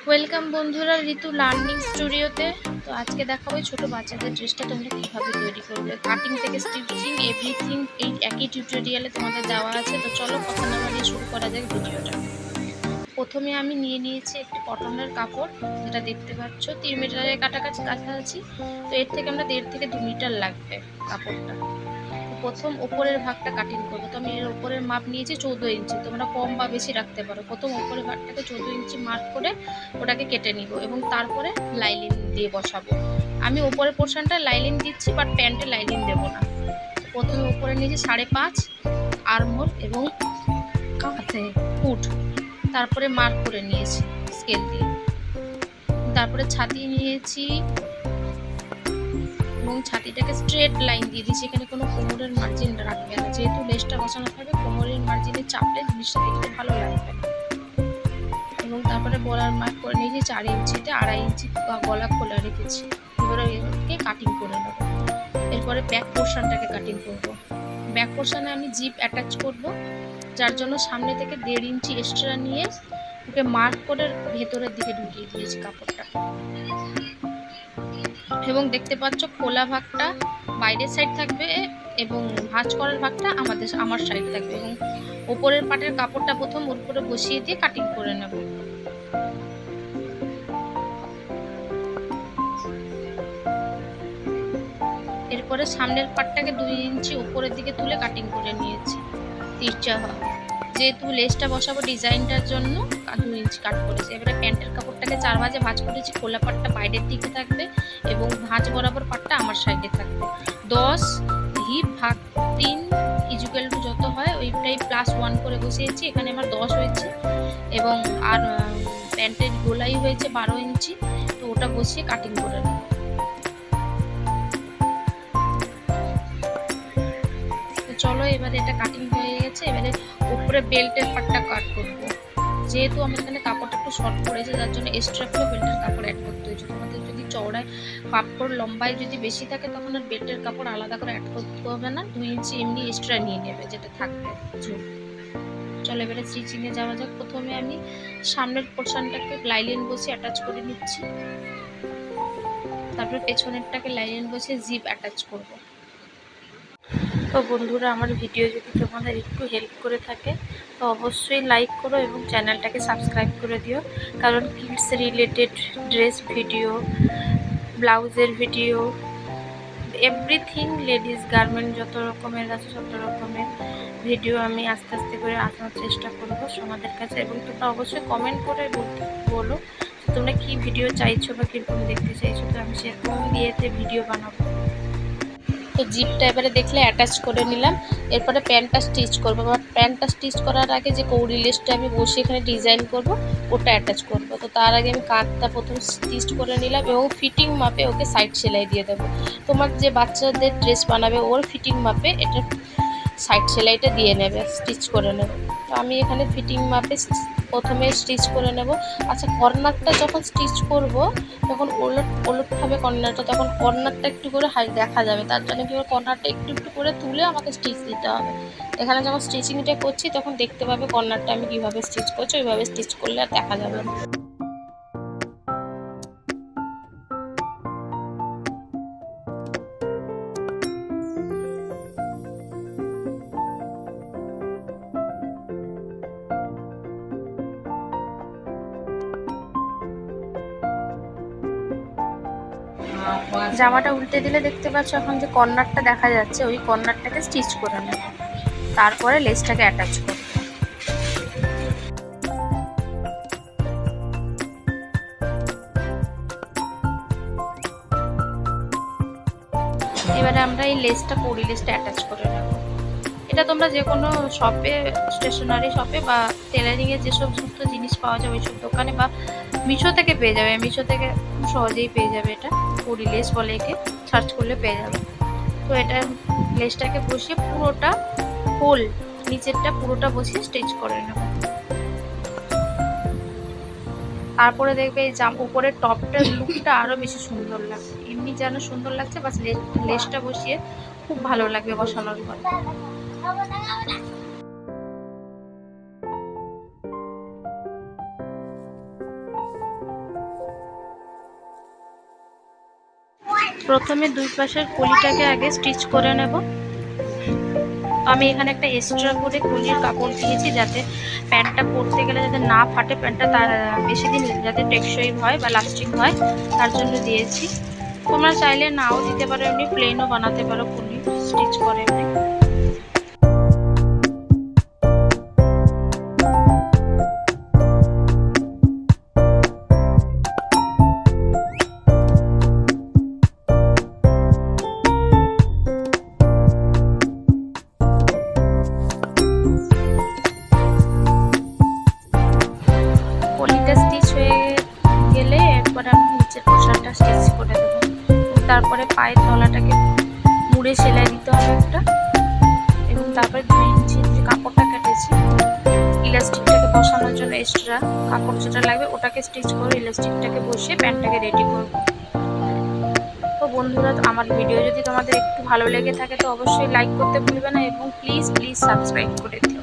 Welcome বন্ধুরা ঋতু learning স্টুডিওতে। তো আজকে দেখাবো ছোট বাচ্চাদের ড্রেসটা তোমরা কিভাবে তৈরি করবে, কাটিং থেকে স্টিচিং এভরিথিং এই একই টিউটোরিয়ালে তোমাদের দেওয়া আছে। তো চলো কথা না বাড়িয়ে শুরু করা যাক ভিডিওটা। প্রথমে আমি নিয়ে নিয়েছি একটি কটনের কাপড়, যেটা দেখতে পাচ্ছ 3 মিটারের কাছাকাছি। তো এর থেকে আমরা 1.5 থেকে 2 মিটার লাগবে কাপড়টা। প্রথম উপরের ভাগটা কাটিং করবো। তো আমি এর উপরের মাপ নিয়েছি 14 ইঞ্চি, তোমরা কম বা বেশি রাখতে পারো। প্রথম উপরের ভাগটাকে 14 ইঞ্চি মার্ক করে ওটাকে কেটে নিব এবং তারপরে লাইলিন দিয়ে বসাবো। আমি উপরের পোর্শনটা লাইলিন দিচ্ছি, বাট প্যান্টে লাইলিন দেবো না। প্রথমে উপরে নিয়েছি 5.5 আর্মহোল এবং কাঁধে ফুট, তারপরে মার্ক করে নিয়েছি স্কেল দিয়ে। তারপরে ছাতি নিয়েছি এবং ছাতিটাকে স্ট্রেট লাইন দিয়ে দিচ্ছি। এখানে কোনো কোমরের মার্জিন রাখবে না, যেহেতু লেসটা বসানো থাকবে কোমরের মার্জিনে চাপলে জিনিসটা দেখতে ভালো লাগবে না। এবং তারপরে গলার মার্ক করে নিয়েছি 4 ইঞ্চিতে, 2.5 ইঞ্চি গলা খোলা রেখেছি। এবারে একে কাটিং করে নেব। এরপরে ব্যাক পোর্শনটাকে কাটিং করব। ব্যাক পোর্শনে আমি জিপ অ্যাটাচ করব, যার জন্য সামনে থেকে 1.5 ইঞ্চি এক্সট্রা নিয়ে ওকে মার্ক করে ভেতরের দিকে ঢুকিয়ে দিয়েছি কাপড়টা। এবং দেখতে পাচ্ছ খোলা ভাগটা বাইরের সাইড থাকবে এবং ভাঁজ করার ভাগটা আমার সাইড থাকবে। এবং ওপরের পাটের কাপড়টা প্রথম ওর উপরে বসিয়ে দিয়ে কাটিং করে নেব। এরপরে সামনের পাটটাকে 2 ইঞ্চি উপরের দিকে তুলে কাটিং করে নিয়েছি তিরচা ভাবে, যেহেতু লেসটা বসাবো ডিজাইনটার জন্য 2 ইঞ্চি কাট করেছি। এবারে প্যান্টের কাপড়টাকে 4 ভাঁজে ভাঁজ করেছি। খোলা পাটটা বাইরের দিকে থাকবে এবং ভাঁজ বরাবর পাটটা আমার সাইডে থাকবে। 10 হিপ ভাগ 3 ইজুকাল টু যত হয় ওইটাই +1 করে বসিয়েছি। এখানে আমার 10 হয়েছে এবং আর প্যান্টের গোলাই হয়েছে 12 ইঞ্চি। তো ওটা বসিয়ে কাটিং করে নেব। চলো এবারে এটা কাটিং হয়ে গেছে। এবারে উপরে বেল্টের পাটটা কাট করব। যেহেতু আমার এখানে কাপড়টা একটু শর্ট পড়েছে, যার জন্য এক্সট্রা করে বেল্টের কাপড় অ্যাড করতে হয়েছে। তোমাদের যদি চওড়ায় কাপড় লম্বায় যদি বেশি থাকে তখন আর বেল্টের কাপড় আলাদা করে অ্যাড করতে হবে না, 2 ইঞ্চি এমনি এক্সট্রা নিয়ে নেবে যেটা থাকবে। চলো এবারে স্টিচিংয়ে যাওয়া যাক। প্রথমে আমি সামনের পোর্শনটাকে লাইলিন বসে অ্যাটাচ করে নিচ্ছি, তারপরে পেছনেরটাকে লাইলিন বসে জিপ অ্যাটাচ করব। তো বন্ধুরা, আমার ভিডিও যদি তোমাদের একটু হেল্প করে থাকে তো অবশ্যই লাইক করো এবং চ্যানেলটাকে সাবস্ক্রাইব করে দিও, কারণ কিডস রিলেটেড ড্রেস ভিডিও, ব্লাউজের ভিডিও, এভরিথিং লেডিস গার্মেন্ট যত রকমের আছে তত রকমের ভিডিও আমি আস্তে আস্তে করে আসার চেষ্টা করবো তোমাদের কাছে। এবং তোমরা অবশ্যই কমেন্ট করে বলো তোমরা কী ভিডিও চাইছো বা কীরকম দেখতে চাইছো, তো আমি সেরকম দিয়েতে ভিডিও বানাবো। তো জিপটা এবারে দেখলে অ্যাটাচ করে নিলাম। এরপরে প্যান্টটা স্টিচ করবো। বা প্যান্টটা স্টিচ করার আগে যে কৌড়ি লেসটা আমি বসে এখানে ডিজাইন করব ওটা অ্যাটাচ করব। তো তার আগে আমি কাঁধটা প্রথম স্টিচ করে নিলাম এবং ফিটিং মাপে ওকে সাইড সেলাই দিয়ে দেবো। তোমার যে বাচ্চাদের ড্রেস বানাবে ওর ফিটিং মাপে এটা সাইড সেলাইটা দিয়ে নেবে, স্টিচ করে নেবে। তো আমি এখানে ফিটিং মাপে প্রথমে স্টিচ করে নেব। আচ্ছা, কর্নারটা যখন স্টিচ করব তখন ওলট হবে কর্নারটা, তখন কর্নারটা একটু করে হাই দেখা যাবে, তার জন্য কি কর্নারটা একটু একটু করে তুলে আমাকে স্টিচ দিতে হবে। এখানে যখন স্টিচিংটা করছি তখন দেখতে পাবে কর্নারটা আমি কীভাবে স্টিচ করছি, ওইভাবে স্টিচ করলে আর দেখা যাবে না। জামাটা উল্টে দিলে দেখতে পাচ্ছ এখন যে কর্নারটা দেখা যাচ্ছে, ওই কর্নারটাকে স্টিচ করে নেব, তারপরে লেসটাকে অ্যাটাচ করব। এবারে আমরা এই লেসটা কৌড়ি লেসটা অ্যাটাচ করে নেব। এটা তোমরা যে কোনো শপে, স্টেশনারি শপে বা টেলারিংয়ের যেসব সমস্ত জিনিস পাওয়া যায় ওইসব দোকানে বা মিশো থেকে পেয়ে যাবে। মিশো থেকে সহজেই পেয়ে যাবে, এটা কৌড়ি লেস বলে, একে সার্চ করলে পেয়ে যাবে। তো এটা লেসটাকে বসিয়ে পুরোটা হোল নিচেরটা পুরোটা বসিয়ে স্টিচ করে নেব। তারপরে দেখবে এই উপরের টপটার লুকটা আরও বেশি সুন্দর লাগবে। এমনি যেন সুন্দর লাগছে, বাস লেসটা বসিয়ে খুব ভালো লাগবে বসানোর পর। প্রথমে দুই পাশের কলিটাকে আগে স্টিচ করে নেব। আমি এখানে একটা এক্সট্রা করে কলির কাপড় দিয়েছি, যাতে প্যান্টটা পরতে গেলে যাতে না ফাটে, প্যান্টটা তার বেশি দিন যাতে টেকসই হয় বা লাস্টিং হয়, তার জন্য দিয়েছি। তোমরা চাইলে নাও দিতে পারো, এমনি প্লেনও বানাতে পারো কলি স্টিচ করে এমনি। স্টিচ হয়ে গেলে একবার আমি নিচের পোর্শনটা স্টিচ করে দেবো। তারপরে পায়ের তলাটাকে মুড়ে সেলাই দিতে হবে একটা, এবং তারপরে 2 ইঞ্চি যে কাপড়টা কেটেছি ইলাস্টিকটাকে বসানোর জন্য এক্সট্রা কাপড় যেটা লাগবে ওটাকে স্টিচ করে ইলাস্টিকটাকে বসিয়ে প্যান্টটাকে রেডি করব। তো বন্ধুরা, আমার ভিডিও যদি তোমাদের একটু ভালো লেগে থাকে তো অবশ্যই লাইক করতে ভুলবে না, এবং প্লিজ সাবস্ক্রাইব করে দিও।